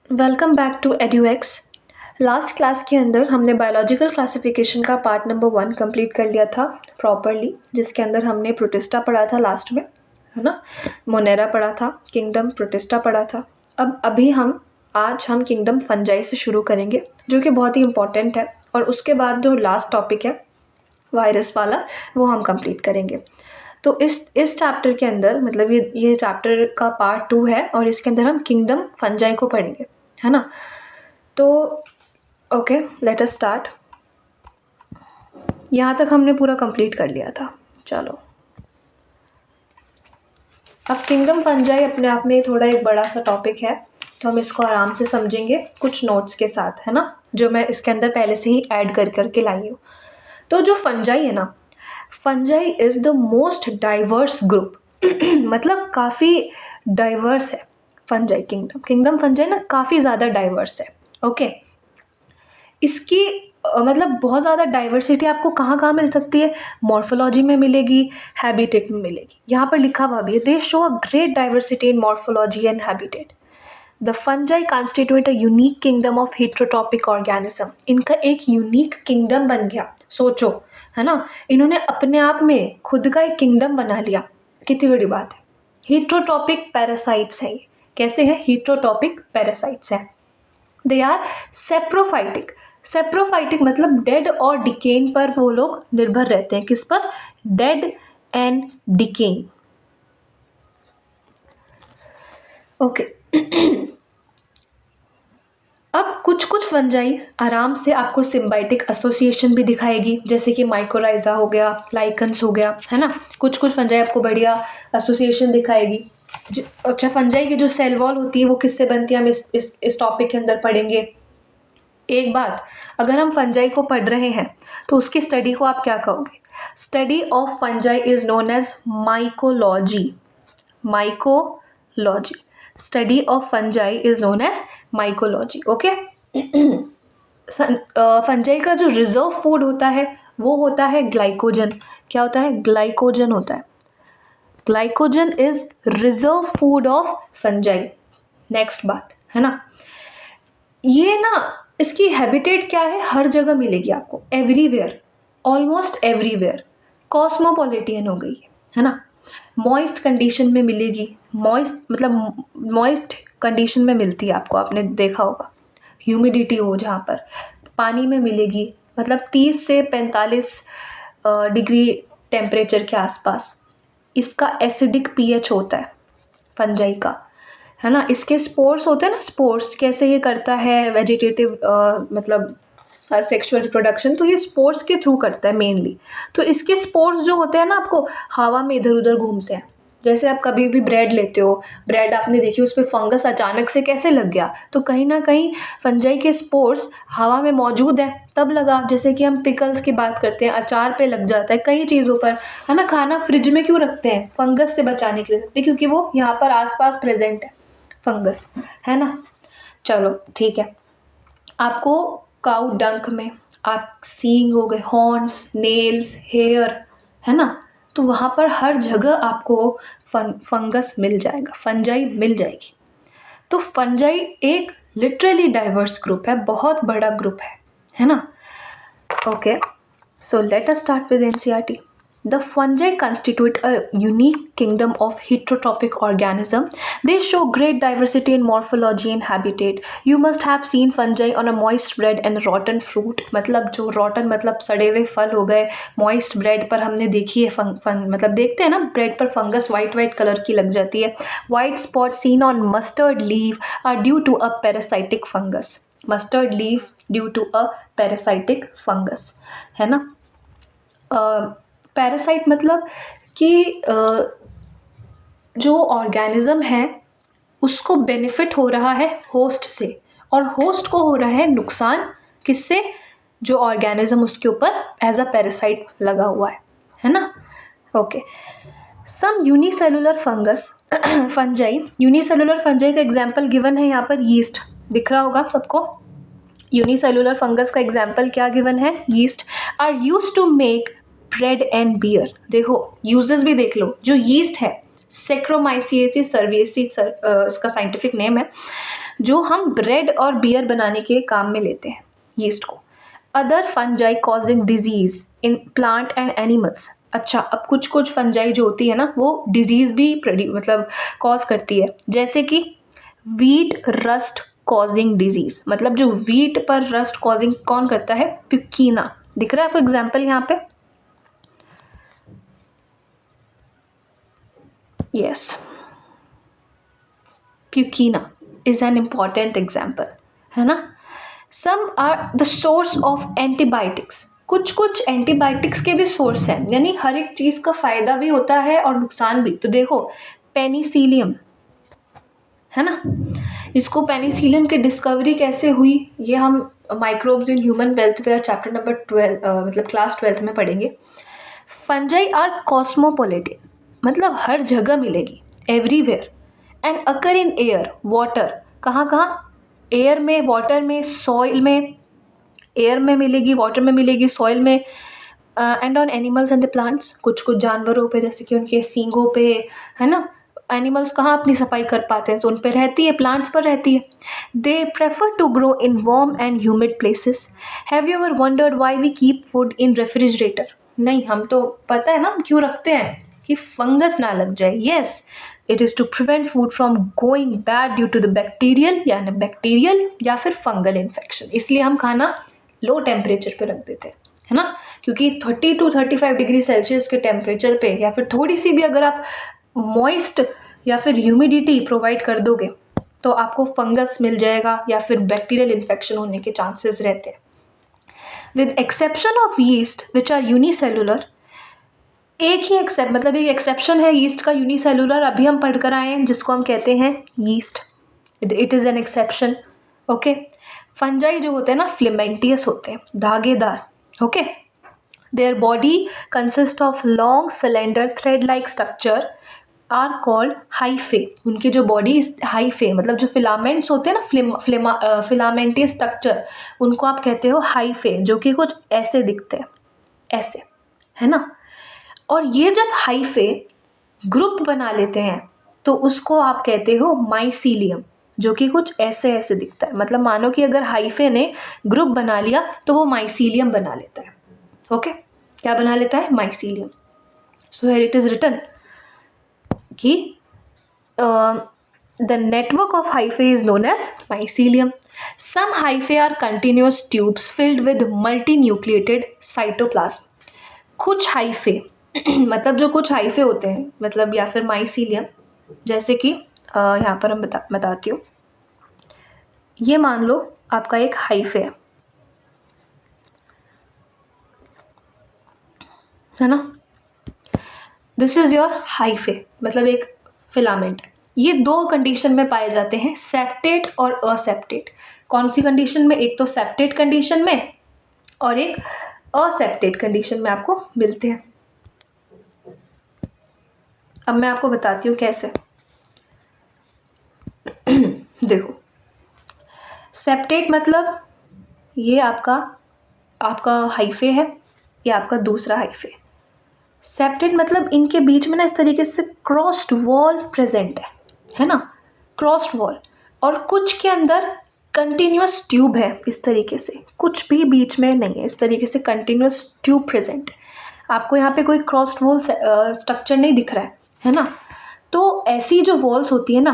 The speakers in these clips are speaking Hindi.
Welcome back to Eduex. Last class के अंदर हमने बायोलॉजिकल क्लासिफिकेशन का पार्ट नंबर 1 कंप्लीट कर लिया था प्रॉपरली, जिसके अंदर हमने प्रोटिस्टा पढ़ा था लास्ट में, है ना। मोनेरा पढ़ा था, किंगडम प्रोटिस्टा पढ़ा था। अभी आज हम किंगडम फंजाई से शुरू करेंगे, जो कि बहुत ही इंपॉर्टेंट है। और उसके बाद जो लास्ट टॉपिक है वायरस वाला, वो हम कंप्लीट करेंगे। तो इस चैप्टर के अंदर, मतलब ये चैप्टर का पार्ट 2 है और इसके अंदर हम किंगडम फंजाई को पढ़ेंगे, है ना। तो ओके, लेट अस स्टार्ट। यहाँ तक हमने पूरा कंप्लीट कर लिया था। चलो, अब किंगडम फंजाई अपने आप में थोड़ा एक बड़ा सा टॉपिक है, तो हम इसको आराम से समझेंगे कुछ नोट्स के साथ, है ना, जो मैं इसके अंदर पहले से ही ऐड कर करके लाई हूँ। तो जो फंजाई है ना, fungi is the most diverse group मतलब काफ़ी डाइवर्स है फंजाई। किंगडम फंजाई ना काफ़ी ज़्यादा डाइवर्स है। ओके, इसकी मतलब बहुत ज़्यादा डाइवर्सिटी आपको कहाँ कहाँ मिल सकती है? मॉर्फोलॉजी में मिलेगी, हैबिटेट में मिलेगी। यहाँ पर लिखा हुआ भी है, दे show a great diversity in morphology and habitat. The fungi constitute a unique kingdom of heterotrophic organism. इनका एक यूनिक किंगडम बन गया, सोचो, है ना। इन्होंने अपने आप में खुद का एक किंगडम बना लिया, कितनी बड़ी बात है। हेट्रोट्रॉपिक पैरासाइट्स है ये। कैसे है? हेट्रोट्रॉपिक पैरासाइट्स है। They are saprophytic. सेप्रोफाइटिक मतलब डेड और डिकेन पर वो लोग निर्भर रहते हैं। किस पर? Dead and डिकेन। ओके अब कुछ कुछ फंजाई आराम से आपको सिम्बाइटिक एसोसिएशन भी दिखाएगी, जैसे कि माइकोराइजा हो गया, लाइकन्स हो गया, है ना। कुछ कुछ फंजाई आपको बढ़िया एसोसिएशन दिखाएगी। अच्छा, फंजाई की जो सेल वॉल होती है वो किससे बनती है, हम इस टॉपिक के अंदर पढ़ेंगे। एक बात, अगर हम फंजाई को पढ़ रहे हैं तो उसकी स्टडी को आप क्या कहोगे? Study of fungi is known as mycology. Mycology, study of fungi is known as mycology. Okay, fungi का जो रिजर्व फूड होता है वो होता है ग्लाइकोजन। क्या होता है? ग्लाइकोजन होता है। Glycogen is reserve food of fungi. Next बात, है ना, ये ना, इसकी हैबिटेट क्या है? हर जगह मिलेगी आपको, एवरीवेयर, ऑलमोस्ट एवरीवेयर। कॉस्मोपॉलिटियन हो गई है ना। मॉइस्ट कंडीशन में मिलेगी। मॉइस्ट मतलब मॉइस्ट कंडीशन में मिलती है आपको, आपने देखा होगा। ह्यूमिडिटी हो जहाँ पर, पानी में मिलेगी, मतलब 30 से 45 डिग्री टेम्परेचर के आसपास। इसका एसिडिक पीएच होता है फंजाई का, है ना। इसके स्पोर्स होते हैं ना, स्पोर्स कैसे ये करता है वेजिटेटिव मतलब सेक्सुअल रिप्रोडक्शन, तो ये स्पोर्स के थ्रू करता है मेनली। तो इसके स्पोर्स जो होते हैं ना, आपको हवा में इधर उधर घूमते हैं। जैसे आप कभी भी ब्रेड लेते हो, ब्रेड आपने देखी, उस पर फंगस अचानक से कैसे लग गया? तो कहीं ना कहीं फंजाई के स्पोर्स हवा में मौजूद है, तब लगा। जैसे कि हम पिकल्स की बात करते हैं, अचार पे लग जाता है, कई चीज़ों पर, है ना। खाना फ्रिज में क्यों रखते हैं? फंगस से बचाने के लिए रखते हैं, क्योंकि वो यहाँ पर आसपास प्रेजेंट है फंगस, है ना। चलो ठीक है, आपको काउ डंक में आप सींग हो गए, हॉर्न्स, नेल्स, हेयर, है ना, तो वहाँ पर हर जगह आपको फंगस मिल जाएगा, फंजाई मिल जाएगी। तो फंजाई एक लिटरली डाइवर्स ग्रुप है, बहुत बड़ा ग्रुप है ना। Okay, so let us start with NCERT. The fungi constitute a unique kingdom of heterotrophic organism. They show great diversity in morphology and habitat. You must have seen fungi on a moist bread and rotten fruit. मतलब जो rotten मतलब सड़े हुए फल हो गए, moist bread पर हमने देखी है मतलब देखते हैं ना, bread पर fungus white कलर की लग जाती है। White spots seen on mustard leaf are due to a parasitic fungus. Mustard leaf due to a parasitic fungus, है ना। पैरासाइट मतलब कि जो ऑर्गेनिज्म है उसको बेनिफिट हो रहा है होस्ट से, और होस्ट को हो रहा है नुकसान, किससे? जो ऑर्गेनिज्म उसके ऊपर एज अ पैरासाइट लगा हुआ है ना। Okay, some unicellular fungus fungi, unicellular fungi का एग्जाम्पल गिवन है यहाँ पर, यीस्ट दिख रहा होगा सबको। यूनिसेलुलर फंगस का एग्जाम्पल क्या गिवन है? Yeast. Are used to make bread and beer. देखो यूजेस भी देख लो, जो यीस्ट है सेक्रोमाइसिएसी सर्विएसी इसका साइंटिफिक नेम है, जो हम ब्रेड और बियर बनाने के काम में लेते हैं यीस्ट को। Other fungi causing disease in plant and animals. अच्छा, अब कुछ कुछ फंजाई जो होती है ना वो डिजीज भी मतलब कॉज करती है, जैसे कि वीट रस्ट कॉजिंग डिजीज। मतलब जो वीट पर रस्ट कॉजिंग कौन करता है? प्यूकिना। दिख रहा है आपको एग्जाम्पल यहाँ पे? Yes, Puccinia is an important example, है ना। Some are the source of antibiotics. कुछ कुछ एंटीबायोटिक्स के भी सोर्स हैं, यानी हर एक चीज का फायदा भी होता है और नुकसान भी। तो देखो पेनिसिलियम, है ना, इसको पेनिसिलियम की डिस्कवरी कैसे हुई ये हम microbes in human welfare chapter number 12 मतलब क्लास 12 में पढ़ेंगे। फंजाई आर कॉस्मोपोलिटिन, मतलब हर जगह मिलेगी, everywhere, and occur in air water. कहाँ कहाँ? एयर में, वाटर में, सॉइल में। एयर में मिलेगी, वाटर में मिलेगी, सॉइल में, and on animals and the plants. कुछ कुछ जानवरों पे, जैसे कि उनके सींगों पे, है ना। एनिमल्स कहाँ अपनी सफाई कर पाते हैं, तो उन पे रहती है, प्लांट्स पर रहती है। They prefer to grow in warm and humid places. Have you ever wondered why we keep food in refrigerator? नहीं, हम तो पता है ना हम क्यों रखते हैं, कि फंगस ना लग जाए। Yes, it is to prevent food from going bad due to the bacterial या फिर फंगल इन्फेक्शन। इसलिए हम खाना लो टेम्परेचर पे रख देते हैं, है ना, क्योंकि 30 to 35 डिग्री सेल्सियस के टेम्परेचर पे, या फिर थोड़ी सी भी अगर आप मॉइस्ट या फिर ह्यूमिडिटी प्रोवाइड कर दोगे तो आपको फंगस मिल जाएगा या फिर बैक्टीरियल इन्फेक्शन होने के चांसेस रहते हैं। With exception of yeast which are unicellular, एक ही एक्सेप्ट मतलब एक एक्सेप्शन है यीस्ट का, यूनिसेलुलर, अभी हम पढ़ कर आए हैं, जिसको हम कहते हैं yeast. It is an exception. Okay, fungi जो होते हैं ना फिलामेंटियस होते हैं, धागेदार। Okay, their body consist of long cylinder thread like structure are called hyphae. उनकी जो बॉडी हाइफे, मतलब जो फिलामेंट्स होते हैं ना, फिलामेंटियस स्ट्रक्चर, उनको आप कहते हो हाइफे, जो कि कुछ ऐसे दिखते हैं, ऐसे, है ना। और ये जब हाइफे ग्रुप बना लेते हैं तो उसको आप कहते हो माइसीलियम, जो कि कुछ ऐसे ऐसे दिखता है। मतलब मानो कि अगर हाइफे ने ग्रुप बना लिया तो वो माइसीलियम बना लेता है। ओके, क्या बना लेता है? Mycelium. So here it is written कि the network of hyphae is known as mycelium. Some hyphae are continuous tubes filled with multinucleated cytoplasm. कुछ हाइफे मतलब जो कुछ हाइफे होते हैं, मतलब या फिर माइसीलियम, जैसे कि यहाँ पर हम बताती हूँ। ये मान लो आपका एक हाइफे है ना, दिस इज योर हाइफे, मतलब एक फिलामेंट। ये दो कंडीशन में पाए जाते हैं, सेप्टेट और असेप्टेट। कौन सी कंडीशन में? एक तो सेप्टेट कंडीशन में और एक असेप्टेट कंडीशन में आपको मिलते हैं। अब मैं आपको बताती हूँ कैसे। देखो, सेप्टेट मतलब ये आपका हाइफे है, ये आपका दूसरा हाइफे। सेप्टेट मतलब इनके बीच में ना इस तरीके से क्रॉस्ड वॉल प्रेजेंट है ना, क्रॉस्ड वॉल, और कुछ के अंदर कंटिन्यूस ट्यूब है इस तरीके से, कुछ भी बीच में नहीं है, इस तरीके से कंटिन्यूस ट्यूब प्रेजेंट। आपको यहाँ पे कोई क्रॉस्ड वॉल स्ट्रक्चर नहीं दिख रहा है ना। तो ऐसी जो वॉल्स होती है ना,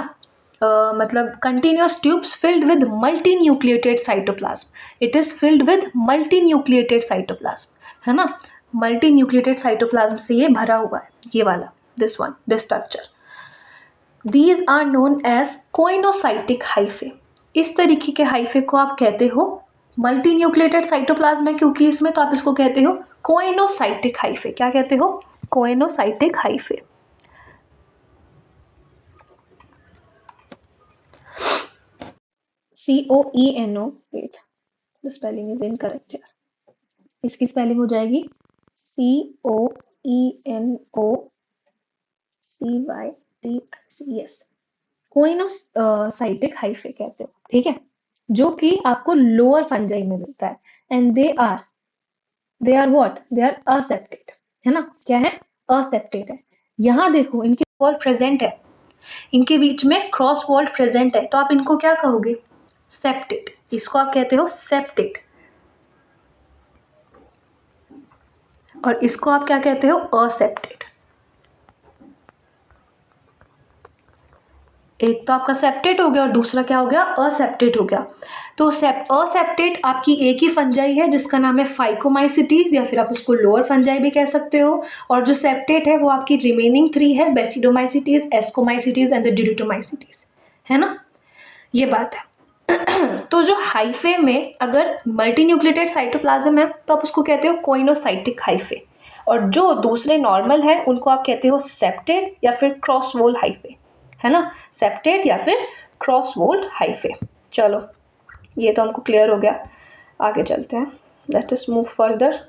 मतलब continuous tubes filled with multi nucleated cytoplasm. It is filled with multi nucleated cytoplasm, है ना। मल्टी न्यूक्लिएटेड साइटोप्लाज्म से ये भरा हुआ है, ये वाला, this structure. These are known as coenocytic hyphae. इस तरीके के हाइफे को आप कहते हो मल्टी न्यूक्लिएटेड साइटोप्लाज्म है क्योंकि इसमें, तो आप इसको कहते हो कोइनोसाइटिक हाइफे। क्या कहते हो? Coenocytic hyphae. COENO, wait, the spelling is incorrect यार। इसकी स्पेलिंग हो जाएगी COENOCYTIC, यस, कोइनोसाइटिक हाइफे कहते हो, ठीक है, जो कि आपको लोअर फंजाई में मिलता है। And they are what, they are accepted, है ना। क्या है? असेप्टेड है। यहाँ देखो इनकी वॉल प्रेजेंट है, इनके बीच में क्रॉस वॉल प्रेजेंट है, तो आप इनको क्या कहोगे? सेप्टेट। इसको आप कहते हो सेप्टेट, और इसको आप क्या कहते हो? असेप्टेट। एक तो आपका सेप्टेट हो गया और दूसरा क्या हो गया? असेप्टेट हो गया। तो असेप्टेट आपकी एक ही फंजाई है जिसका नाम है फाइकोमाइसिटीज, या फिर आप उसको लोअर फंजाई भी कह सकते हो, और जो सेप्टेट है वो आपकी रिमेनिंग 3 है, बेसिडोमाइसिटीज, एस्कोमाइसिटीज एंड द डिडिटोमाइसिटीज, है ना? ये बात है। तो जो हाइफे में अगर मल्टी न्यूक्लिएटेड साइटोप्लाज्म है तो आप उसको कहते हो कोइनोसाइटिक हाइफे, और जो दूसरे नॉर्मल है उनको आप कहते हो सेप्टेट या फिर क्रॉस वोल हाइफे, है ना? सेप्टेट या फिर क्रॉस वोल्ड हाइफे। चलो, ये तो हमको क्लियर हो गया, आगे चलते हैं। Let us move further.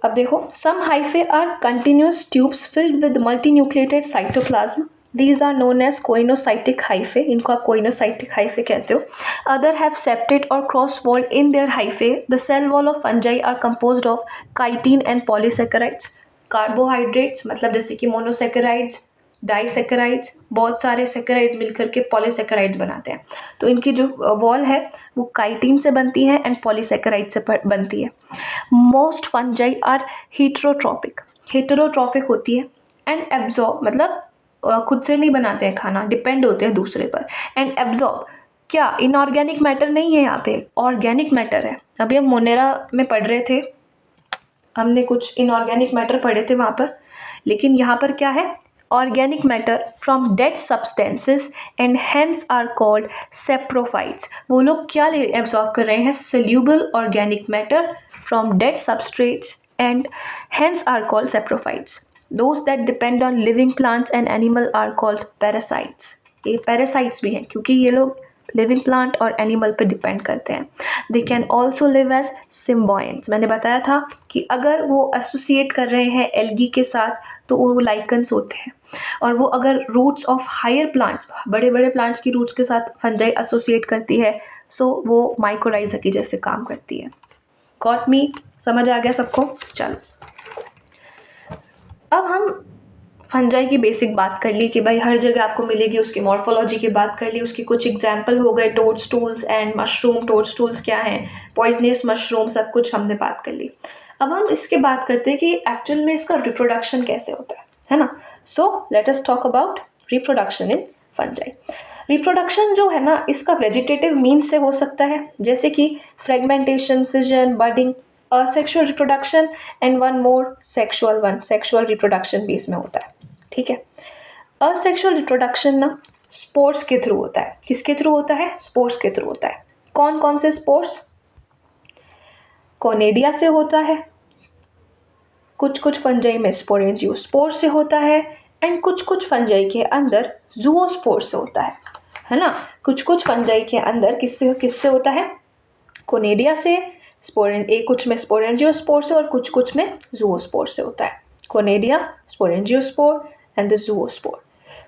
अब देखो, some hyphae are continuous tubes filled with multinucleated cytoplasm, these are known as coenocytic hyphae, इनको आप कोइनोसाइटिक हाइफे कहते हो। अदर हैव सेप्टेट और cross walled in their hyphae. The cell wall of fungi are composed of chitin and polysaccharides, carbohydrates, मतलब जैसे कि मोनोसेकेराइड्स, डाइसेकेराइड्स, बहुत सारे सेकेराइड्स मिलकर के पॉलीसेकेराइड्स बनाते हैं। तो इनकी जो वॉल है वो काइटिन से बनती है एंड पॉलीसेकेराइड से बनती है। मोस्ट फंजाई आर हीटरोट्रॉपिक, हेटेरोट्रॉपिक होती है, एंड एब्जॉर्ब, मतलब खुद से नहीं बनाते हैं खाना, डिपेंड होते हैं दूसरे पर, एंड एब्जॉर्ब, क्या इनऑर्गेनिक मैटर नहीं है यहाँ पे, ऑर्गेनिक मैटर है। अभी हम मोनेरा में पढ़ रहे थे, हमने कुछ इनऑर्गेनिक मैटर पढ़े थे वहाँ पर, लेकिन यहाँ पर क्या है? Organic matter from dead substances and hence are called saprophytes. वो लोग क्या एब्जॉर्ब कर रहे हैं? Soluble organic matter from dead substrates and hence are called saprophytes. Those that depend on living plants and animal are called parasites. ये parasites भी हैं क्योंकि ये लोग लिविंग प्लांट और एनिमल पे डिपेंड करते हैं। They can also live as symbionts. मैंने बताया था कि अगर वो एसोसिएट कर रहे हैं एल्गी के साथ तो वो लाइकन्स होते हैं, और वो अगर रूट्स ऑफ हायर प्लांट्स, बड़े बड़े प्लांट्स की रूट्स के साथ फंजाई एसोसिएट करती है, सो वो माइकोराइजा की जैसे काम करती है। Got me? समझ आ गया सबको? चलो, अब हम फंजाई की बेसिक बात कर ली कि भाई हर जगह आपको मिलेगी, उसकी मॉर्फोलॉजी की बात कर ली, उसकी कुछ एग्जाम्पल हो गए, टोडस्टूल्स एंड मशरूम। टोडस्टूल्स क्या हैं, पॉइजनस मशरूम, सब कुछ हमने बात कर ली। अब हम इसके बात करते हैं कि एक्चुअल में इसका रिप्रोडक्शन कैसे होता है ना? So let us talk about reproduction in fungi. Reproduction जो है ना, इसका वेजिटेटिव मीन्स से हो सकता है, जैसे कि fragmentation, fission, budding, asexual reproduction, and one more sexual one, sexual reproduction भी इसमें होता है। ठीक है, असेक्सुअल रिप्रोडक्शन ना स्पोर्स के थ्रू होता है। किसके थ्रू होता है? स्पोर्स के थ्रू होता है। कौन कौन से स्पोर्स? कोनेडिया से होता है, कुछ कुछ फंजाई में स्पोरेंजियो स्पोर से होता है, एंड कुछ कुछ फंजाई के अंदर जूओस्पोर से होता है ना? कुछ कुछ फंजाई के अंदर किससे किससे होता है? कोनेडिया से, कुछ में स्पोरेंजियोस्पोर से, और कुछ कुछ में जूओस्पोर से होता है। Conidia, sporangiospore and the zoospore.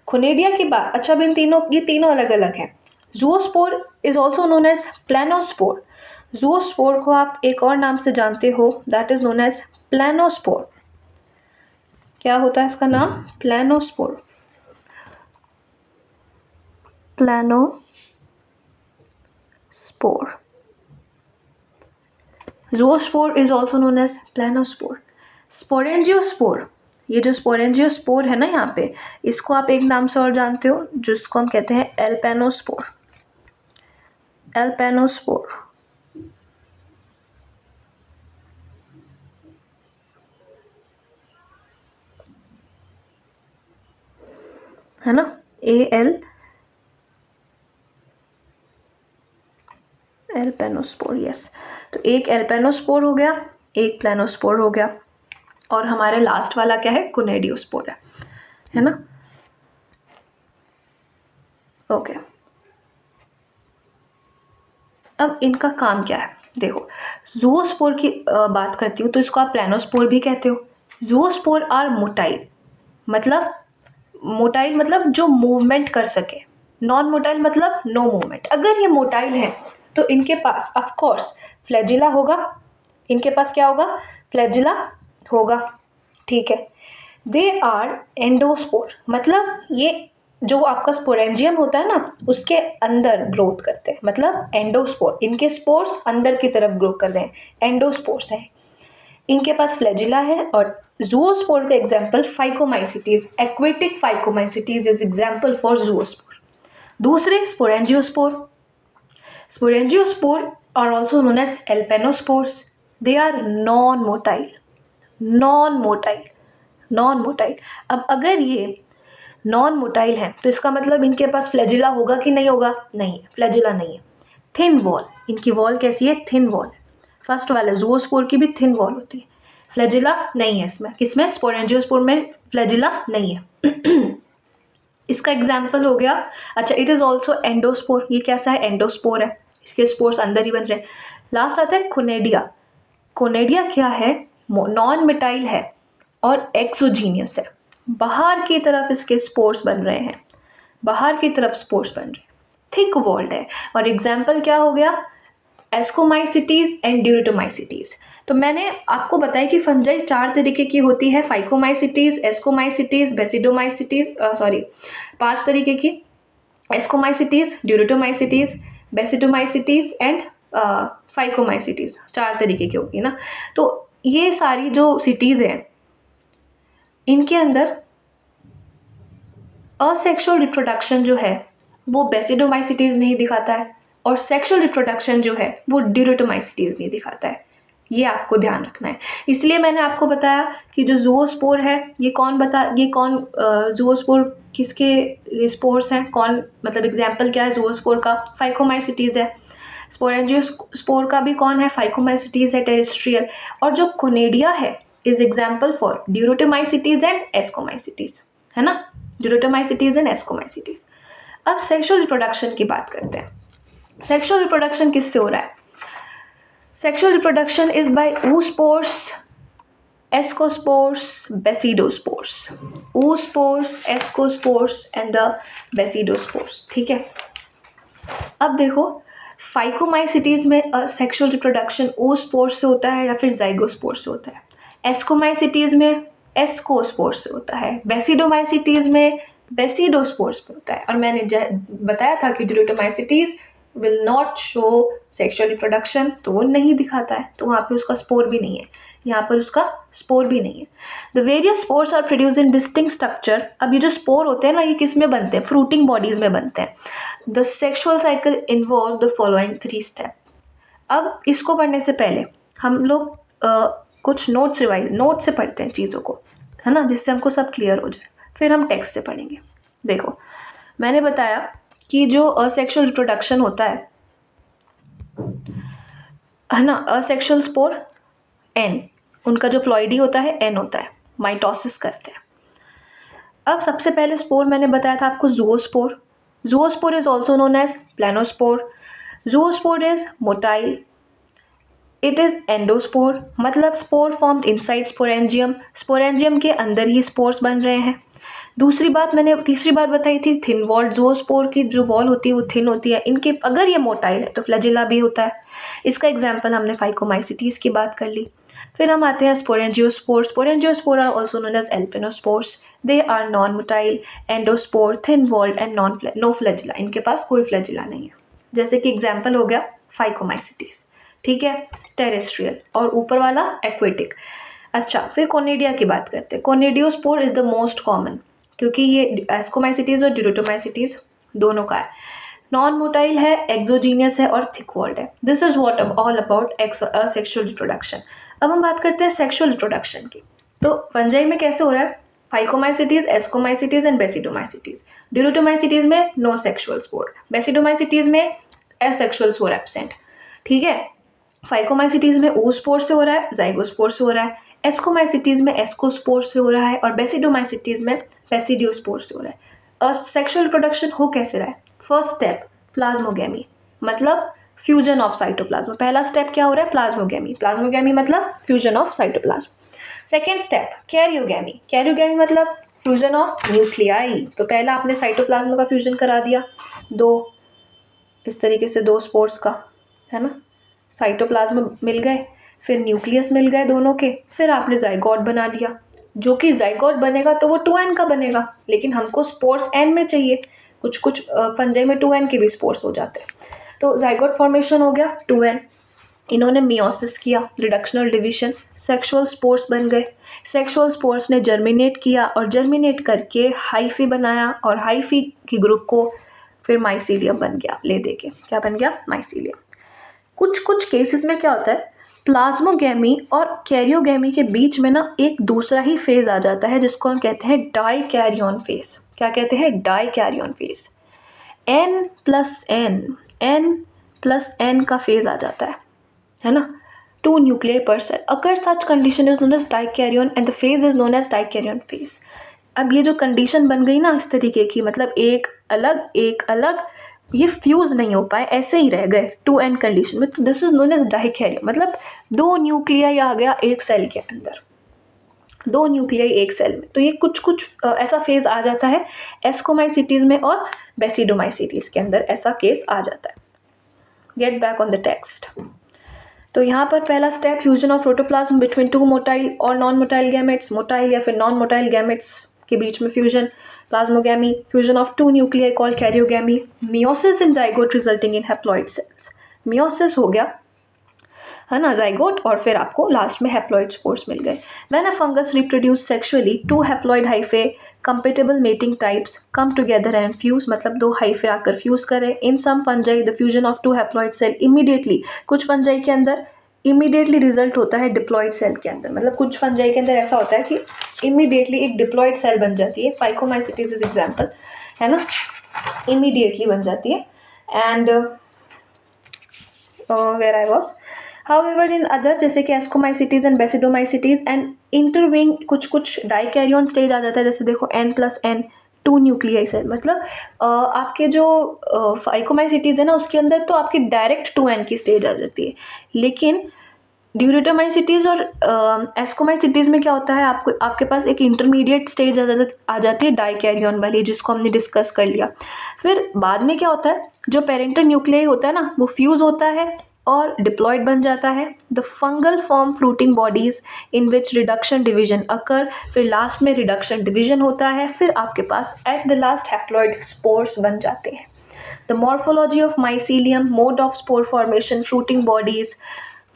Conidia के बाद, अच्छा इन तीनों, ये तीनों अलग अलग हैं। Zoospore is also known as प्लानोस्पोर। Zoospore को आप एक और नाम से जानते हो, दैट इज नोन एज प्लानोस्पोर। क्या होता है इसका नाम? प्लानोस्पोर। प्लानोस्पोर। ज़ूओस्पोर is also known as प्लानोस्पोर। Sporangiospore, ये जो स्पोरेंजियोस्पोर है ना यहाँ पे, इसको आप एक नाम से और जानते हो जिसको हम कहते हैं एल्पेनोस्पोर। एल्पेनोस्पोर, है ना? एल्पेनोस्पोर, यस। तो एक एल्पेनोस्पोर हो गया, एक प्लानोस्पोर हो गया, और हमारे लास्ट वाला क्या है? कोनेडियोस्पोर है ना? ओके, अब इनका काम क्या है? देखो, जूओस्पोर की बात करती हूँ तो इसको आप प्लानोस्पोर भी कहते हो। जूओस्पोर आर मोटाइल, मतलब जो मूवमेंट कर सके। नॉन मोटाइल मतलब नो मूवमेंट। अगर ये मोटाइल है तो इनके पास ऑफ कोर्स फ्लैजिला होगा। इनके पास क्या होगा? फ्लैजिला होगा। ठीक है। दे आर एंडोस्पोर, मतलब ये जो आपका स्पोरेंजियम होता है ना उसके अंदर ग्रोथ करते हैं, मतलब एंडोस्पोर, इनके स्पोर्स अंदर की तरफ ग्रो कर रहे हैं, एंडोस्पोर्स हैं। इनके पास फ्लैजिला है। और जूओस्पोर का example phycomycetes, aquatic phycomycetes is example for zoospore. दूसरे sporangiospore, sporangiospore are also known as aplanospores. They are non motile, non motile, non motile. अब अगर ये नॉन मोटाइल है तो इसका मतलब इनके पास फ्लैजिला होगा कि नहीं होगा? नहीं, फ्लैजिला नहीं है। थिन वॉल, इनकी वॉल कैसी है? Thin wall. फर्स्ट वाले जूओस्पोर की भी थिन वॉल होती है, फ्लैजिला नहीं है इसमें। किसमें? स्पोरेंजियोस्पोर में फ्लैजिला नहीं है। इसका एग्जाम्पल हो गया। अच्छा, इट इज ऑल्सो एंडोस्पोर, ये कैसा है? एंडोस्पोर है, इसके स्पोर्स अंदर ही बन रहे हैं। लास्ट आता है कोनेडिया। कोनेडिया क्या है? नॉन मिटाइल है और एक्सोजीनियस है, बाहर की तरफ इसके स्पोर्स बन रहे हैं, बाहर की तरफ स्पोर्स बन रहे हैं, थिक वॉल्ड है। और एग्जाम्पल क्या हो गया? Ascomycetes and deuteromycetes. तो मैंने आपको बताया कि फंजाई 4 तरीके की होती है, फाइकोमाइसिटीज, एस्कोमाइसिटीज, बेसिडोमाइसिटीज, सॉरी 5 तरीके की, एस्कोमाइसिटीज, ड्यूरेटोमाइसिटीज, बेसिडोमाइसिटीज एंड फाइकोमाइसिटीज, 4 तरीके की होगी ना। तो ये सारी जो सिटीज हैं इनके अंदर असेक्सुअल रिप्रोडक्शन जो है वो बेसिडोमाइसिटीज नहीं दिखाता है, और सेक्सुअल रिप्रोडक्शन जो है वो ड्यूरेटोमाइसिटीज नहीं दिखाता है। ये आपको ध्यान रखना है। इसलिए मैंने आपको बताया कि जो जूओस्पोर है ये कौन जूओस्पोर किसके स्पोर्स हैं, कौन, मतलब एग्जाम्पल क्या है जूओस्पोर का? फाइकोमाइसिटीज है। स्पोरेंजियोस्पोर का भी कौन है? फाइकोमाइसिटीज है, टेरेस्ट्रियल। और जो कोनेडिया है is example for deuteromycetes and ascomycetes, है ना, ड्यूरेटोमाइसिटीज एंड एस्कोमाइसिटीज। अब सेक्सुअल रिप्रोडक्शन की बात करते हैं। सेक्सुअल रिप्रोडक्शन किससे हो रहा है? Sexual reproduction is by oospores, ascospores, basidospores, oospores, ascospores and the basidospores, ठीक है। अब देखो फाइकोमाइसिटीज में सेक्सुअल रिप्रोडक्शन oospores से होता है या फिर जाइगोस्पोर्स से होता है। एस्कोमाइसिटीज में एस्कोस्पोर्स से होता है। बेसिडोमाइसिटीज में बेसिडोस्पोर्स पे होता है। और मैंने बताया था कि deuteromycetes will not show sexual reproduction, तो वो नहीं दिखाता है, तो वहाँ पे उसका स्पोर भी नहीं है, यहाँ पर उसका स्पोर भी नहीं है। The various spores are produce in distinct structure. अब ये जो स्पोर होते हैं ना ये किस में बनते हैं? फ्रूटिंग बॉडीज में बनते हैं। The sexual cycle involve the following 3 step. अब इसको पढ़ने से पहले हम लोग कुछ नोट से पढ़ते हैं चीज़ों को, है ना, जिससे हमको सब क्लियर हो जाए, फिर हम टेक्स्ट से पढ़ेंगे। देखो मैंने बताया कि जो असेक्सुअल रिप्रोडक्शन होता है ना, असेक्सुअल स्पोर एन, उनका जो प्लॉइडी होता है एन होता है, माइटोसिस करते हैं। अब सबसे पहले स्पोर मैंने बताया था आपको zoospore. Zoospore is also known as planospore. Zoospore is motile. It is endospore, मतलब spore formed inside sporangium, sporangium के अंदर ही स्पोर्स बन रहे हैं। तीसरी बात बताई थी थिन वॉल। जूओस्पोर की जो वॉल होती है वो थिन होती है। इनके अगर ये मोटाइल है तो फ्लैजिला भी होता है। इसका एग्जाम्पल हमने फाइकोमाइसिटीज की बात कर ली। फिर हम आते हैं sporangiospore. Sporangiospore are also known as aplanospores. They are non motile, endospore, thin walled and no flagella, इनके पास कोई फ्लैजिला नहीं है। जैसे कि एग्जाम्पल हो गया फाइकोमाइसिटीज, ठीक है, टेरेस्ट्रियल, और ऊपर वाला एक्वेटिक। अच्छा, फिर कोनेडिया की बात करते हैं। कोनेडियोस्पोर इज द मोस्ट कॉमन, क्योंकि ये एस्कोमाइसिटीज और ड्यूरेटोमाइसिटीज दोनों का है। नॉन मोटाइल है, एक्सोजीनियस है और थिक वॉल्ड है। This is what all about sexual reproduction. अब हम बात करते हैं सेक्सुअल रिप्रोडक्शन की। तो फंजाई में कैसे हो रहा है? Phycomycetes, ascomycetes and basidiomycetes. Deuteromycetes में नो सेक्सुअल स्पोर, बेसिडोमाइसिटीज में एसेक्सुअल स्पोर एब्सेंट, ठीक है। फाइकोमाइसिटीज में oospore से हो रहा है, जाइगोस्पोर से हो रहा है। एस्कोमाइसिटीज में एस्कोस्पोर से हो रहा है और बेसिडोमाइसिटीज में बेसिडियोस्पोर से हो रहा है। सेक्सुअल रिप्रोडक्शन हो कैसे रहा है? फर्स्ट स्टेप प्लाज्मोगेमी, मतलब फ्यूजन ऑफ साइटोप्लाज्म। पहला स्टेप क्या हो रहा है? प्लाज्मोगेमी। प्लाज्मोगेमी मतलब fusion of cytoplasm. Second step karyogamy. Karyogamy मतलब फ्यूजन ऑफ न्यूक्लियाई। तो पहला आपने साइटोप्लाज्म का फ्यूजन करा दिया, दो इस तरीके से 2 स्पोर्स का, है ना, साइटोप्लाज्म मिल गए, फिर न्यूक्लियस मिल गए दोनों के, फिर आपने जाइगोट बना लिया। जो कि जाइगोट बनेगा तो वो 2n का बनेगा, लेकिन हमको स्पोर्स n में चाहिए। कुछ कुछ फंजाई में 2n के भी स्पोर्स हो जाते हैं। तो जाइगोट फॉर्मेशन हो गया 2n, इन्होंने मियोसिस किया, रिडक्शन और डिवीजन, सेक्सुअल स्पोर्स बन गए। सेक्सुअल स्पोर्स ने जर्मिनेट किया और जर्मिनेट करके हाइफी बनाया, और हाइफी के ग्रुप को फिर माइसीलियम बन गया, ले दे के क्या बन गया, माइसीलियम। कुछ कुछ केसेस में क्या होता है, प्लाज्मोगैमी और कैरियोगैमी के बीच में ना एक दूसरा ही फेज आ जाता है, जिसको हम कहते हैं डाइकैरियन फेज। क्या कहते हैं, डाइकैरियन फेज। n+n का फेज आ जाता है ना, 2 nuclei per cell occur such condition is known as dikaryon and the phase is known as dikaryon phase. अब ये जो कंडीशन बन गई ना इस तरीके की, मतलब एक अलग, ये फ्यूज नहीं हो पाए, ऐसे ही रह गए 2n कंडीशन में, तो this is known as dikaryon, मतलब 2 न्यूक्लियाई आ गया एक सेल के अंदर, 2 न्यूक्लियाई एक सेल में। तो ये कुछ कुछ ऐसा फेज आ जाता है एस्कोमाइसिटीज में और बेसिडोमाइसिटीज के अंदर, ऐसा केस आ जाता है। Get back on the text. तो यहाँ पर पहला step, fusion of protoplasm between 2 motile और नॉन मोटाइल गैमेट्स, मोटाइल या फिर नॉन मोटाइल गैमेट्स के बीच में fusion, plasmogamy, fusion of 2 nuclei called karyogamy, meiosis in zygote resulting in haploid cells. Meiosis हो गया है ना जाइगोट, और फिर आपको लास्ट में हैप्लॉइड स्पोर्स मिल गए। When a fungus reproduce sexually 2 haploid hyphae compatible mating types come together and fuse, मतलब 2 हाइफे आकर फ्यूज करें। In some fungi the fusion of 2 haploid cell immediately, कुछ फंजाई के अंदर इमीडिएटली रिजल्ट होता है डिप्लॉइड सेल के अंदर, मतलब कुछ फंजाई के अंदर ऐसा होता है कि इमीडिएटली एक डिप्लॉइड सेल बन जाती है। फाइकोमाइसिटीज इज एग्जाम्पल है ना, इमीडिएटली बन जाती है। And where I was, However, in other जैसे कि एस्कोमाइसिटीज एंड बेसिडोमाइसिटीज एंड इंटरविंग, कुछ कुछ डाइकैरियन स्टेज आ जाता है, जैसे देखो n+n 2 न्यूक्लियाई सेल, मतलब आपके जो फाइकोमाइसिटीज है ना उसके अंदर तो आपकी डायरेक्ट 2n की स्टेज आ जाती है, लेकिन ड्यूरेटोमाइसिटीज और एस्कोमाइसिटीज में क्या होता है, आपको आपके पास एक इंटरमीडिएट स्टेज आ जाती है डाइकैरियन वाली, जिसको हमने डिस्कस कर लिया। फिर बाद में क्या होता है, जो पेरेंटल न्यूक्लियाई होता है ना वो फ्यूज होता है और डिप्लॉइड बन जाता है। The fungal form fruiting bodies in which reduction division occur, फिर लास्ट में रिडक्शन डिवीजन होता है, फिर आपके पास at the last haploid spores बन जाते हैं। The morphology of mycelium, mode of spore formation, fruiting bodies,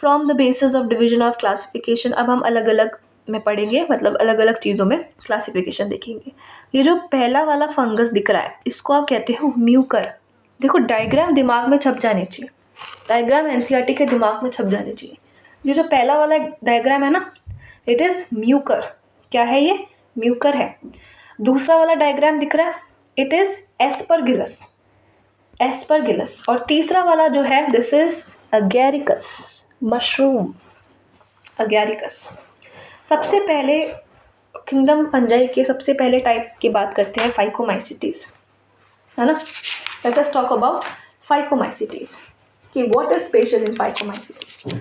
from the basis of division of classification. अब हम अलग अलग में पढ़ेंगे, मतलब अलग अलग चीज़ों में क्लासिफिकेशन देखेंगे। ये जो पहला वाला फंगस दिख रहा है इसको आप कहते हो म्यूकर। देखो डायग्राम दिमाग में छप जाने चाहिए, डायग्राम एनसीईआरटी के दिमाग में छप जाने चाहिए। ये जो पहला वाला डायग्राम है ना, इट इज़ म्यूकर। क्या है ये, म्यूकर है। दूसरा वाला डायग्राम दिख रहा है, इट इज़ एस्परगिलस, एस्परगिलस। और तीसरा वाला जो है, this is Agaricus, mushroom, Agaricus. सबसे पहले किंगडम फंजाई के सबसे पहले टाइप की बात करते हैं, फाइकोमाइसिटीज, है ना। Let us talk about phycomycetes कि what is special in phycomycetes.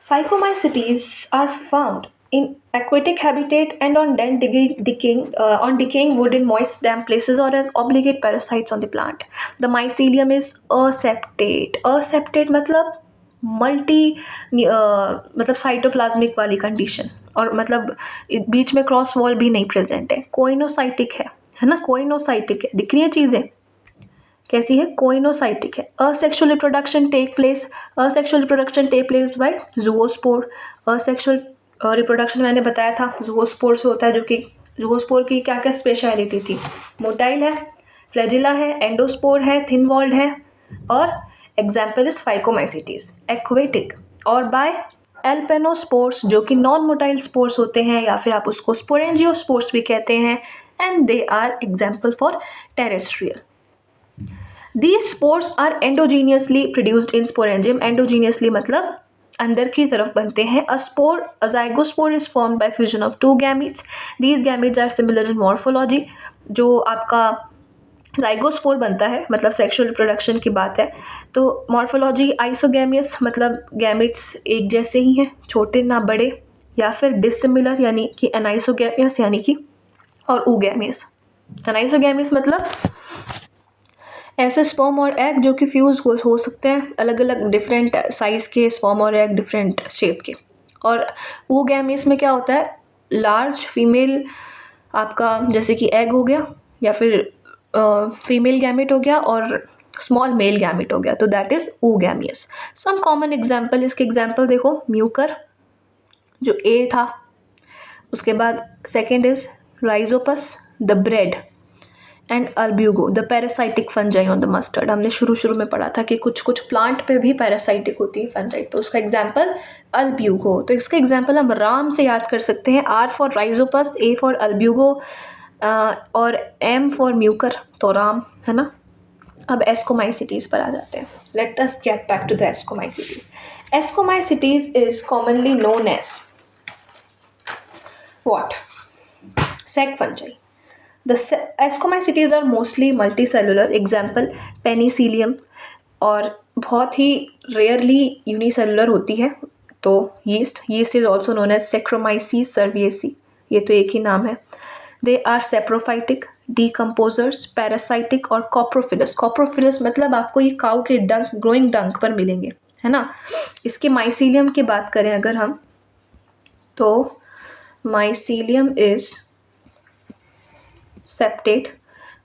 Phycomycetes are found in aquatic habitat and on decaying wood in moist damp places or as obligate parasites on the plant. The mycelium is aseptate. Aseptate मतलब मतलब साइटोप्लाज्मिक वाली कंडीशन, और मतलब बीच में क्रॉस वॉल भी नहीं प्रेजेंट है, कोइनोसाइटिक है ना, कोइनोसाइटिक है। दिख रही है चीज़ें कैसी है, कोइनोसाइटिक है। Asexual reproduction take place by zoospore. Asexual reproduction मैंने बताया था जूओस्पोर से होता है, जो कि जूओस्पोर की क्या क्या स्पेशलिटी थी, मोटाइल है, फ्लैजिला है, एंडोस्पोर है, थिन वॉल्ड है, और एग्जाम्पल इज फाइकोमाइसिटीज। एक्वेटिक और बाय एल्पेनोस्पोर्स जो कि नॉन मोटाइल स्पोर्स होते हैं, या फिर आप उसको स्पोरेंजियोस्पोर्स भी कहते हैं, and they are example for terrestrial. These spores are endogenously produced in sporangium. Endogenously मतलब अंदर की तरफ बनते हैं। A zygospore is formed by fusion of 2 gametes. These gametes are similar in morphology. जो आपका जाइगोस्पोर बनता है, मतलब सेक्सुअल रिप्रोडक्शन की बात है, तो मॉर्फोलॉजी आइसोगैमियस, मतलब गैमेट्स एक जैसे ही हैं, छोटे ना बड़े, या फिर डिसिमिलर यानी कि एनाइसोगैमियस यानी कि, और ऊगैमियस। एनाइसोगैमियस मतलब ऐसे स्पर्म और एग जो कि फ्यूज हो सकते हैं, अलग अलग डिफरेंट साइज के स्पर्म और एग, डिफरेंट शेप के। और ऊगैमियस में क्या होता है, लार्ज फीमेल आपका जैसे कि एग हो गया या फिर फीमेल गैमेट हो गया और स्मॉल मेल गैमेट हो गया, तो that is oogamous. Some common example, इसके एग्जाम्पल देखो, म्यूकर जो ए था, उसके बाद second is Rhizopus the bread and Albugo the parasitic fungi on the mustard. हमने शुरू में पढ़ा था कि कुछ कुछ प्लांट पे भी पैरासाइटिक होती है फंजाई, तो उसका एग्जाम्पल अल्ब्यूगो. तो इसका एग्जाम्पल हम आराम से याद कर सकते हैं, R for Rhizopus, A for Albugo और एम फॉर म्यूकर, तो राम है ना. अब एस्कोमाइसिटीज पर आ जाते हैं. Let us get back to the ascomycetes. Ascomycetes is commonly known as what? Sac fungi. The ascomycetes are mostly multicellular. Example penicillium. और बहुत ही रेयरली यूनिसेलुलर होती है तो yeast is also known as Saccharomyces cerevisiae. ये तो एक ही नाम है. They are saprophytic, decomposers, parasitic और coprophilous. coprophilous मतलब आपको ये काऊ के डंक, ग्रोइंग डंक पर मिलेंगे, है ना. इसके माइसीलियम की बात करें अगर हम, तो माइसीलियम इज सेप्टेट.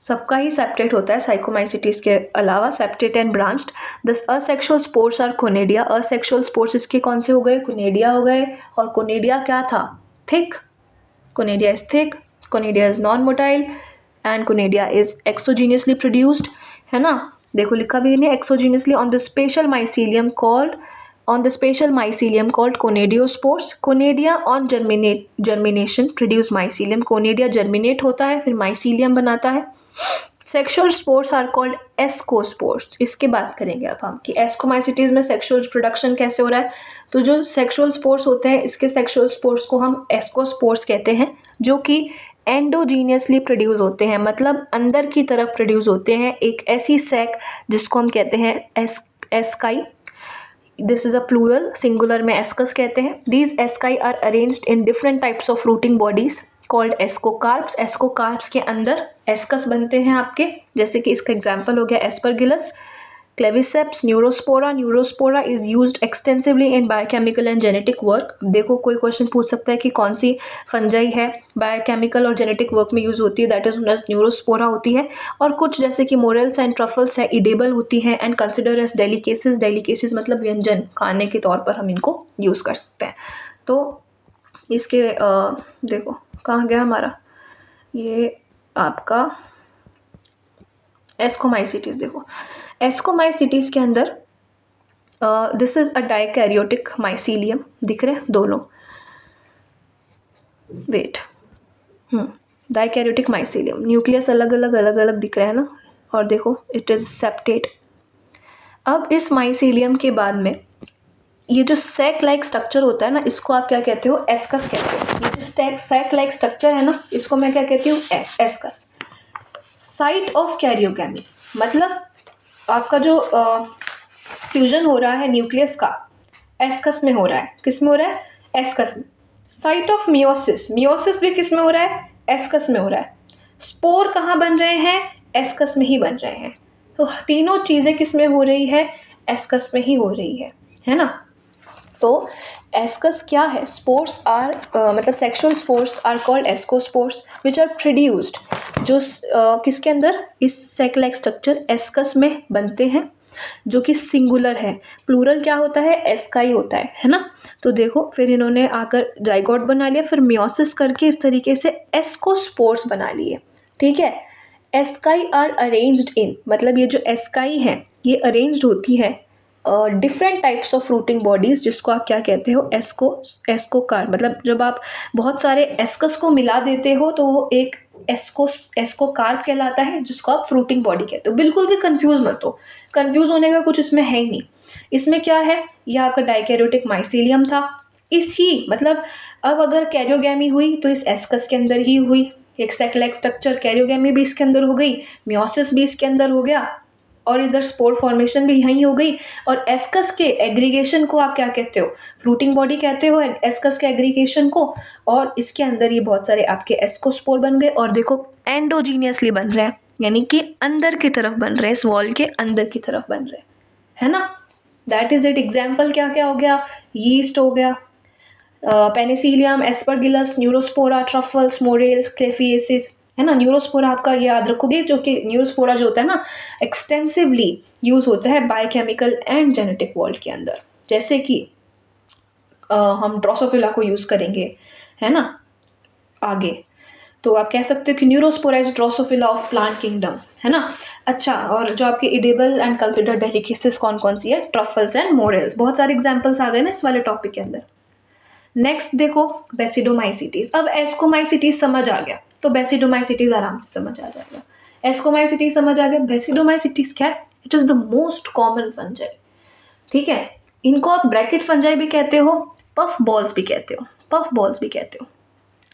सबका ही सेप्टेट होता है साइकोमाइसिटीज के अलावा, septate and branched. The asexual spores are conidia. Asexual spores इसके कौन से हो गए? कोनेडिया हो गए. और कोनेडिया क्या था? Thick. Conidia is thick, conidia is non motile and conidia is एक्सोजीनियसली produced, है ना. देखो लिखा भी नहीं, एक्सोजीनियसली on the special mycelium called conidiospores. Conidia on germination produce mycelium. Conidia germinate होता है, फिर mycelium बनाता है. Sexual spores are called ascospores. इसके बात करेंगे अब हम कि एस्कोमाइसिटीज में सेक्सुअल रिप्रोडक्शन कैसे हो रहा है. तो जो सेक्सुअल स्पोर्स होते हैं, इसके सेक्सुअल स्पोर्स को हम एस्कोस्पोर्स कहते हैं, जो कि एंडोजीनियसली प्रोड्यूस होते हैं, मतलब अंदर की तरफ प्रोड्यूस होते हैं. एक ऐसी सैक जिसको हम कहते हैं asci. This is a plural, singular में एस्कस कहते हैं. These asci are arranged in different types of fruiting bodies called ascocarps. Ascocarps के अंदर एस्कस बनते हैं आपके, जैसे कि इसका एग्जाम्पल हो गया Aspergillus, Claviceps, Neurospora. Neurospora is used extensively in biochemical and genetic work. देखो कोई क्वेश्चन पूछ सकता है कि कौन सी फंजाई है बायोकेमिकल और जेनेटिक वर्क में यूज होती है, दैट इज न्यूरोस्पोरा होती है. और कुछ जैसे कि मोरेल्स एंड ट्रफल्स है, इडेबल होती हैं and consider as delicacies. Delicacies मतलब व्यंजन, खाने के तौर पर हम इनको यूज़ कर सकते हैं. तो इसके देखो कहाँ गया हमारा ये आपका एस्कोमाइसिटीज. देखो एस्कोमाइसिटीज के अंदर this is a dikaryotic mycelium. दिख रहे हैं दोनों, वेट, डाइकैरियोटिक माइसीलियम. न्यूक्लियस अलग अलग दिख रहा है ना. और देखो इट इज सेप्टेट. अब इस माइसीलियम के बाद में ये जो सैक लाइक स्ट्रक्चर होता है ना, इसको आप क्या कहते हो? एस्कस कहते हो. ये जो सैक लाइक स्ट्रक्चर है ना, इसको मैं क्या कहती हूँ? एस्कस. साइट ऑफ कैरियोगैमी मतलब आपका जो फ्यूजन हो रहा है न्यूक्लियस का, एस्कस में हो रहा है. किस में हो रहा है? एस्कस में. साइट ऑफ मियोसिस, मियोसिस भी किस में हो रहा है? एस्कस में हो रहा है. स्पोर कहाँ बन रहे हैं? एस्कस में ही बन रहे हैं. तो तीनों चीज़ें किस में हो रही है? एस्कस में ही हो रही है ना. तो एस्कस क्या है? स्पोर्स आर मतलब sexual spores are called ascospores which are produced, जो किसके अंदर? इस सेक लाइक स्ट्रक्चर एस्कस में बनते हैं, जो कि सिंगुलर है. प्लूरल क्या होता है? एस्काई होता है ना. तो देखो फिर इन्होंने आकर जाइगोट बना लिया, फिर मियोसिस करके इस तरीके से एस्कोस्पोर्स बना लिए. ठीक है. एस्काई आर अरेंज्ड इन, मतलब ये जो एस्काई हैं ये अरेंज्ड होती है different types of fruiting bodies, जिसको आप क्या कहते हो? एस्कोकार. मतलब जब आप बहुत सारे एस्कस को मिला देते हो तो वो एक एस्कोकार्प कहलाता है, जिसको आप फ्रूटिंग बॉडी कहते हो. बिल्कुल भी कंफ्यूज मत हो, कंफ्यूज होने का कुछ इसमें है ही नहीं. इसमें क्या है? यह आपका डाइकैरियोटिक माइसीलियम था. इसी मतलब अब अगर कैरियोगैमी हुई तो इस एस्कस के अंदर ही हुई. एक सेक लाइक स्ट्रक्चर, कैरियोगैमी भी इसके अंदर हो गई, मियोसिस भी इसके अंदर हो गया, और इधर स्पोर फॉर्मेशन भी यहीं हो गई. और एस्कस के एग्रीगेशन को आप क्या कहते हो? फ्रूटिंग बॉडी कहते हो एस्कस के एग्रीगेशन को. और इसके अंदर ये बहुत सारे आपके एस्कोस्पोर बन गए. और देखो एंडोजीनियसली बन रहे हैं, यानी कि अंदर की तरफ बन रहे हैं, इस वॉल के अंदर की तरफ बन रहे हैं, है ना. That is it. एग्जाम्पल क्या क्या हो गया? यीस्ट हो गया, Penicillium, Aspergillus, Neurospora, truffles, morels, क्लेफिएसिस, है ना। न्यूरोस्पोरा आपका ये याद रखोगे, जो कि न्यूरोस्पोरा जो होता है ना, एक्सटेंसिवली यूज होता है बायोकेमिकल एंड जेनेटिक वर्ल्ड के अंदर। जैसे कि हम ड्रोसोफिला को यूज करेंगे, है ना, आगे। तो आप कह सकते हो कि Neurospora is Drosophila of plant kingdom, है ना। अच्छा, और जो आपके इडेबल एंड कंसिडर्ड डेलिकेसीज कौन कौन सी है? Truffles and morels. बहुत सारे एग्जांपल्स आ गए ना इस वाले टॉपिक के अंदर। नेक्स्ट देखो, बेसिडोमाइसिटीज। अब एस्कोमाइसिटीज समझ आ गया तो बेसिडोमाइसिटीज आराम से समझ आ जाएगा। एस्कोमाइसिटीज समझ आ गया, बेसिडोमाइसिटीज क्या है? It is the most common fungi, ठीक है। इनको आप ब्रैकेट फंजाई भी कहते हो, पफ बॉल्स भी कहते हो, पफ बॉल्स भी कहते हो,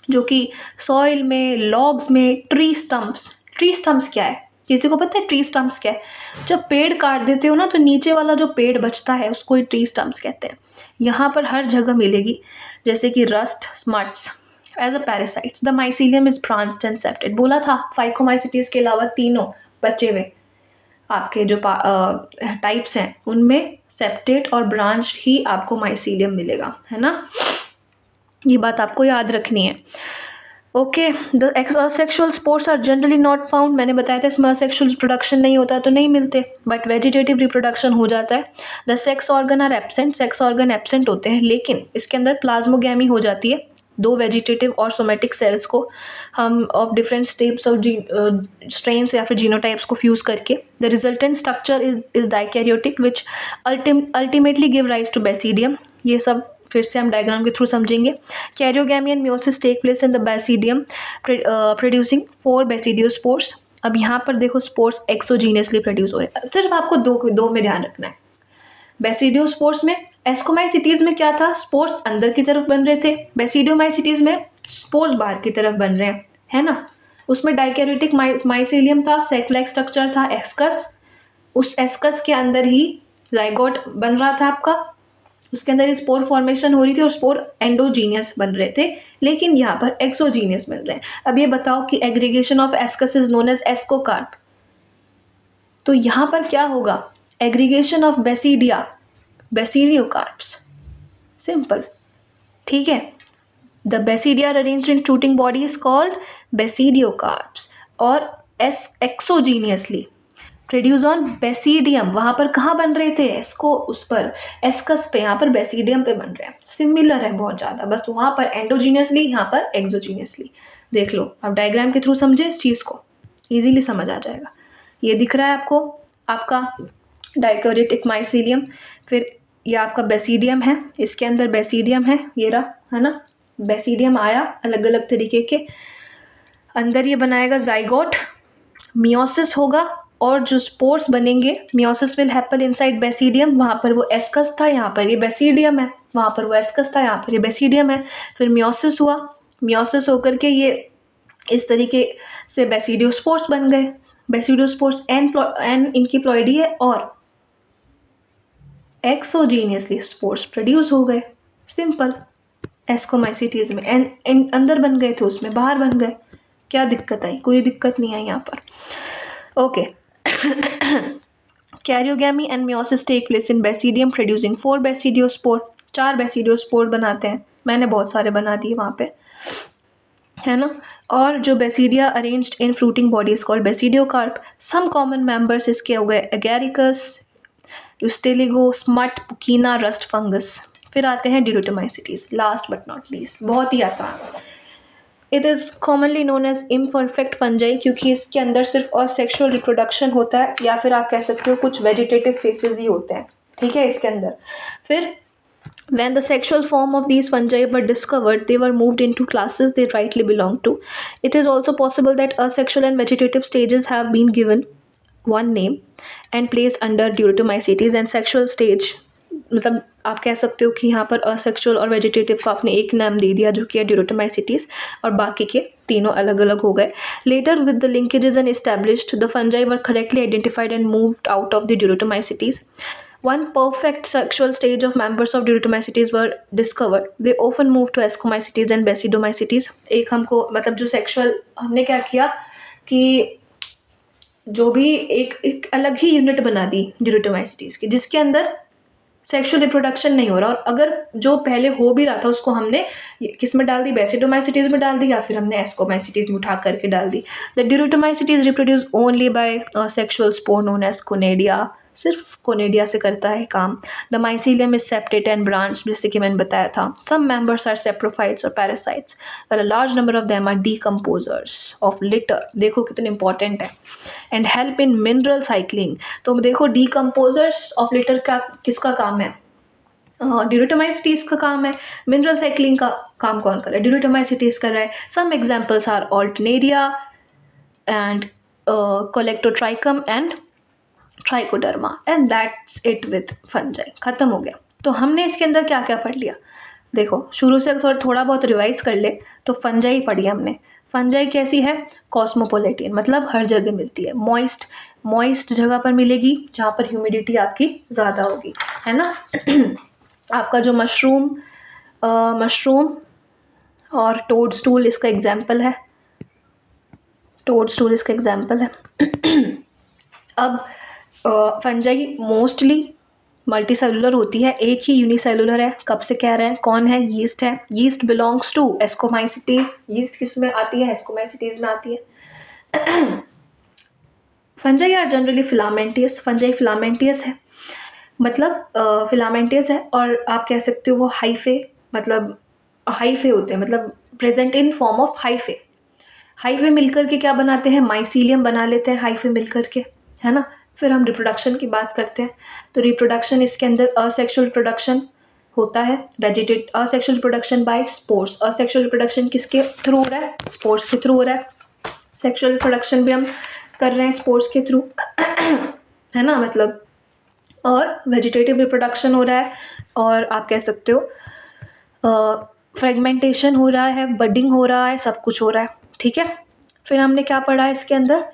जो कि सॉइल में, लॉग्स में, ट्री स्टम्प्स क्या है? किसी को पता है ट्री स्टम्प्स क्या है? जब पेड़ काट देते हो ना, तो नीचे वाला जो पेड़ बचता है उसको ही ट्री स्टम्प्स कहते हैं। यहाँ पर हर जगह मिलेगी, जैसे कि rust, smuts. As a parasites the mycelium is branched and septate. बोला था फाइकोमाइसिटीज के अलावा तीनों बचे हुए आपके जो टाइप्स हैं उनमें सेप्टेड और ब्रांच्ड ही आपको माइसीलियम मिलेगा, है ना। ये बात आपको याद रखनी है। Okay, the sexual spores are generally not found. मैंने बताया था इसमें सेक्शुअल रिप्रोडक्शन नहीं होता तो नहीं मिलते, बट वेजिटेटिव रिप्रोडक्शन हो जाता है। The sex organ are absent. Sex organ absent होते हैं, लेकिन इसके अंदर प्लाज्मोगैमी हो जाती है। दो वेजिटेटिव और सोमेटिक सेल्स को हम of different steps of strains या फिर जीनोटाइप्स को फ्यूज करके the resultant structure is dikaryotic which ultimately give rise to basidium. ये सब फिर से हम डायग्राम के थ्रू समझेंगे। Karyogamy and meiosis take place in the basidium producing 4 basidiospores. अब यहाँ पर देखो, स्पोर्स एक्सोजीनियसली प्रोड्यूस हो रहे हैं। सिर्फ आपको दो में ध्यान रखना है। बेसिडियोस्पोर्स में, एस्कोमाइसिटीज में क्या था? स्पोर्स अंदर की तरफ बन रहे थे। बेसिडियोमाइसिटीज में स्पोर्स बाहर की तरफ बन रहे हैं, है ना। उसमें डाइकैरियोटिक माइसीलियम था, सेक लाइक स्ट्रक्चर था, एस्कस। उस एस्कस के अंदर ही जाइगोट बन रहा था आपका, उसके अंदर स्पोर फॉर्मेशन हो रही थी और स्पोर एंडोजीनियस बन रहे थे, लेकिन यहाँ पर एक्सोजीनियस बन रहे हैं। अब ये बताओ कि aggregation of ascus is known as ascocarp. तो यहाँ पर क्या होगा? Aggregation of बेसिडियोकार्प्स। सिंपल, ठीक है। The basidia are arranged in fruiting body is called basidiocarps, और एक्सोजीनियसली प्रोड्यूस ऑन बेसिडियम। वहाँ पर कहाँ बन रहे थे? एस्को, उस पर एस्कस पे, यहाँ पर बेसिडियम पे बन रहे हैं। सिमिलर है बहुत ज़्यादा, बस वहाँ पर एंडोजीनियसली, यहाँ पर एक्सोजीनियसली। देख लो, अब डायग्राम के थ्रू समझे इस चीज़ को, इजीली समझ आ जाएगा। ये दिख रहा है आपको, आपका डाइकैरियोटिक माइसीलियम, फिर ये आपका बेसिडियम है, इसके अंदर बेसिडियम है, ये रहा, है ना। बेसिडियम आया अलग अलग तरीके के, अंदर ये बनाएगा जाइगोट, मियोसिस होगा, और जो स्पोर्स बनेंगे, meiosis will happen inside basidium. वहाँ पर वो एस्कस था, यहाँ पर ये बेसिडियम है। वहाँ पर वो एस्कस था, यहाँ पर ये बेसिडियम है। फिर मियोसिस हुआ, मियोसिस होकर के ये इस तरीके से बेसिडियोस्पोर्स बन गए। बेसिडियोस्पोर्स एन इनकी प्लॉइडी है, और एक्सोजीनियसली स्पोर्स प्रोड्यूस हो गए। सिंपल। एस्कोमाइसिटीज में एन अंदर बन गए थे, उसमें बाहर बन गए। क्या दिक्कत आई? कोई दिक्कत नहीं आई यहाँ पर। Okay. Karyogamy and meiosis take place in basidium producing 4 basidiospore. 4 basidiospore बनाते हैं, मैंने बहुत सारे बना दिए वहाँ पे, है ना। और जो basidia arranged in fruiting bodies called basidiocarp. Some common members इसके हो गए agaricus, ustilago, smut, puccinia, rust fungus. फिर आते हैं deuteromycetes, last but not least, बहुत ही आसान। It is commonly known as imperfect fungi, क्योंकि इसके अंदर सिर्फ असेक्सुअल रिप्रोडक्शन होता है, या फिर आप कह सकते हो कुछ वेजिटेटिव फेसेस ही होते हैं, ठीक है, इसके अंदर। फिर when the sexual form of these fungi were discovered, they were moved into classes they rightly belong to. It is also possible that asexual and vegetative stages have been given one name and placed under Deuteromycetes, and sexual stage, मतलब आप कह सकते हो कि यहाँ पर असेक्सुअल और वेजिटेटिव को आपने एक नाम दे दिया जो कि है ड्यूरोटोमाइसिटीज, और बाकी के तीनों अलग अलग हो गए। Later with the linkages and established, the fungi were correctly identified and moved out of the deuteromycetes. One perfect sexual stage of members of Deuteromycetes were discovered. They often moved to Ascomycetes and Basidomycetes. एक हमको मतलब जो सेक्सुअल हमने क्या किया कि जो भी एक अलग ही यूनिट बना दी ड्यूरोटोमाइसिटीज की, जिसके अंदर सेक्सुअल रिप्रोडक्शन नहीं हो रहा, और अगर जो पहले हो भी रहा था उसको हमने किस में डाल दी, बेसिडोमाइसिटीज में डाल दी, या फिर हमने एस्कोमाइसिटीज में उठा करके डाल दी। The deuteromycetes reproduce only by sexual spore known as conidia, सिर्फ कोनेडिया से करता है काम। The mycelium is separate and branch, जैसे कि मैंने बताया था। सम मेंबर्स आर सेप्रोफाइट्स और parasites, but a large number of them are decomposers of litter, देखो कितने इंपॉर्टेंट है, and help in mineral cycling. तो देखो डिकम्पोजर्स ऑफ लिटर का किसका काम है, ड्यूरोटोमाइसिटीज का काम है। मिनरल साइक्लिंग का काम कौन कर रहा है, ड्यूरोटोमाइसिटीज कर रहा है। Some examples are alternaria and colletotrichum and trichoderma, and that's it with fungi, खत्म हो गया। तो हमने इसके अंदर क्या क्या पढ़ लिया, देखो शुरू से थोड़ा बहुत रिवाइज कर ले तो फंजाई पढ़ी हमने। फंजाई कैसी है, कॉस्मोपोलिटन, मतलब हर जगह मिलती है, मॉइस्ट जगह पर मिलेगी जहाँ पर ह्यूमिडिटी आपकी ज़्यादा होगी, है ना। आपका जो मशरूम और टोडस्टूल इसका एग्जाम्पल है, टोडस्टूल इसका एग्जाम्पल है। अब फंजाई मोस्टली मल्टी सेलुलर होती है, एक ही यूनिसेलुलर है। कब से कह रहे हैं, कौन है, यीस्ट है। Yeast belongs to ascomycetes, yeast किस में आती है, एस्कोमाइसिटीज में आती है। Fungi are generally filamentous, fungi filamentous है, मतलब फिलामेंटियस है, और आप कह सकते हो वो हाइफे, मतलब हाइफे होते हैं, मतलब present in form of hyphae. Hyphae मिलकर के क्या बनाते हैं, माइसीलियम बना लेते हैं हाइफे मिलकर के, है ना। फिर हम रिप्रोडक्शन की बात करते हैं, तो रिप्रोडक्शन इसके अंदर असेक्सुअल रिप्रोडक्शन होता है, vegetate asexual reproduction by spores. Asexual reproduction किसके थ्रू हो रहा है, स्पोर्स के थ्रू हो रहा है। सेक्सुअल रिप्रोडक्शन भी हम कर रहे हैं स्पोर्स के थ्रू, है ना, मतलब। और वेजिटेटिव रिप्रोडक्शन हो रहा है, और आप कह सकते हो फ्रेगमेंटेशन हो रहा है, बडिंग हो रहा है, सब कुछ हो रहा है, ठीक है। फिर हमने क्या पढ़ा है इसके अंदर,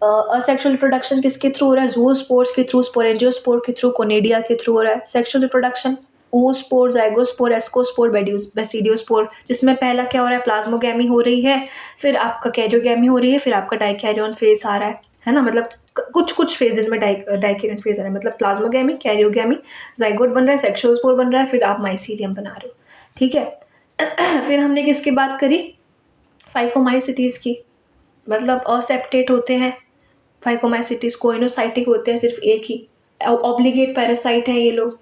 असेक्सुअल रिप्रोडक्शन किसके थ्रू हो रहा है, ज़ूओस्पोर्स के थ्रू, स्पोरेंजियोस्पोर के थ्रू, कोनेडिया के थ्रू हो रहा है। सेक्सुअल रिप्रोडक्शन ooस्पोर, ज़ाइगोस्पोर, एस्कोस्पोर, बेसिडियोस्पोर, जिसमें पहला क्या हो रहा है, प्लाज्मोगैमी हो रही है, फिर आपका कैरियोगैमी हो रही है, फिर आपका डाइकैरियन फेज आ रहा है ना, मतलब कुछ फेजेज में डाइकैरियन फेज आ रहा है, मतलब प्लाज्मोगैमी, कैरियोगैमी, ज़ाइगोट बन रहा है, सेक्सुअल स्पोर बन रहा है, फिर आप माइसीलियम बना रहे हो, ठीक है। फिर हमने किसकी बात करी, फाइकोमाइसिटीज की, मतलब असेप्टेट होते हैं फाइकोमाइसिटीज, कोइनोसाइटिक होते हैं, सिर्फ एक ही, ऑब्लिगेट पैरासाइट है ये लोग,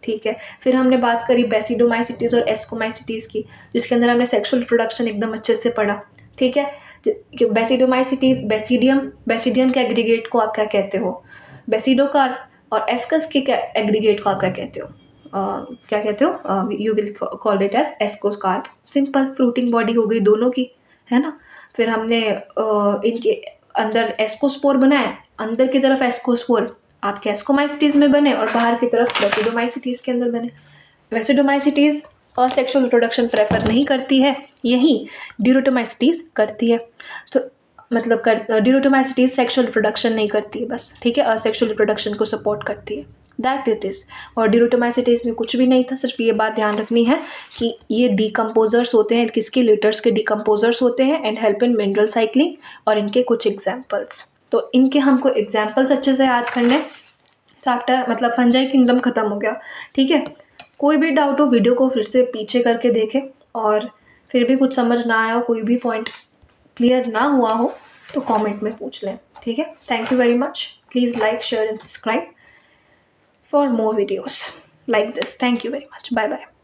ठीक है। फिर हमने बात करी बेसिडोमाइसिटीज और एस्कोमाइसिटीज की, जिसके अंदर हमने सेक्सुअल रिप्रोडक्शन एकदम अच्छे से पढ़ा, ठीक है। बेसिडोमाइसिटीज, बेसिडियम के एग्रीगेट को आप क्या कहते हो, बेसिडोकार्प, और एस्कस के एग्रीगेट को आप क्या कहते हो, क्या कहते हो, you will call it as ascocarp. Simple fruiting body हो गई दोनों की, है ना। फिर हमने इनके अंदर एस्कोस्पोर बनाए, अंदर की तरफ एस्कोस्पोर आपके एस्कोमाइसिटीज में बने, और बाहर की तरफ बेसिडोमाइसिटीज के अंदर बने। बेसिडोमाइसिटीज असेक्सुअल रिप्रोडक्शन प्रेफर नहीं करती है, यही ड्यूरोटोमाइसिटीज करती है। तो मतलब ड्यूरोटोमाइसिटीज सेक्सुअल रिप्रोडक्शन नहीं करती है बस, ठीक है, असेक्सुअल रिप्रोडक्शन को सपोर्ट करती है, दैट इट इज़। और ड्यूरोटोमाइसिटीज में कुछ भी नहीं था, सिर्फ ये बात ध्यान रखनी है कि ये डिकम्पोजर्स होते हैं, किसके, लिटर्स के डिकम्पोजर्स होते हैं, and help in mineral cycling, और इनके कुछ एग्जाम्पल्स। तो इनके हमको एग्जाम्पल्स अच्छे से याद करने, चैप्टर मतलब फंजाई किंगडम खत्म हो गया, ठीक है। कोई भी डाउट हो वीडियो को फिर से पीछे करके देखें, और फिर भी कुछ समझ ना आया हो, कोई भी पॉइंट क्लियर ना हुआ हो तो कमेंट में पूछ लें, ठीक है। Thank you very much, please like, share and subscribe for more videos like this. Thank you very much. Bye bye.